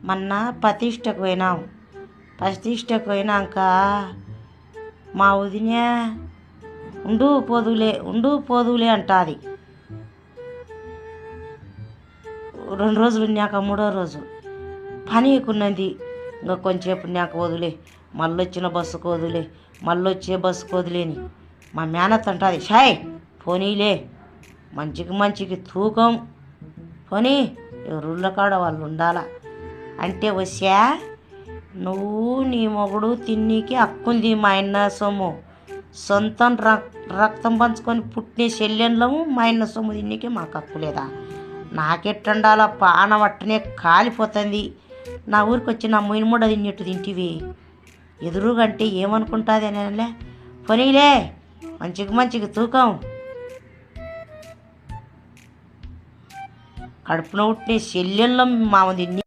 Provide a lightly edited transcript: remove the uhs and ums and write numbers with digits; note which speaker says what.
Speaker 1: మొన్న ప్రతిష్టకు పోయినాం. ప్రతిష్టకు పోయినాక మా వదిన ఉండు పోదులే అంటుంది. 2 రోజులు ఉన్నాక 3వ రోజు పని ఎక్కున్నది. ఇంకా కొంచెంసేపు ఉన్నాక వదిలే, మళ్ళొచ్చిన బస్సుకు వదిలే, మళ్ళొచ్చే బస్సుకు వదిలేని మా మేనత్ అంటుంది, షాయ్ పోనీలే మంచికి తూకం పోనీ ఎవరుళ్ళ కాడ వాళ్ళు ఉండాలా అంటే, వస్యా నువ్వు నీ మొగుడు తిన్నీకి హక్కుంది. మా ఆయన సొమ్ము సొంతం రక్తం పంచుకొని పుట్టిన చెల్లెళ్ళము. మా ఆయన సొమ్ము తిన్నీకి మాకు హక్కు లేదా? నాకెట్టుండాలా? పానం అట్టనే కాలిపోతుంది. నా ఊరికి వచ్చి నా ముయినముడ తిన్నట్టు తింటివి ఎదురుగంటే ఏమనుకుంటుంది అనేలే. పోనీలే మంచికి తూకం. కడుపున పుట్టిన చెల్లెళ్ళం మామ తిన్ని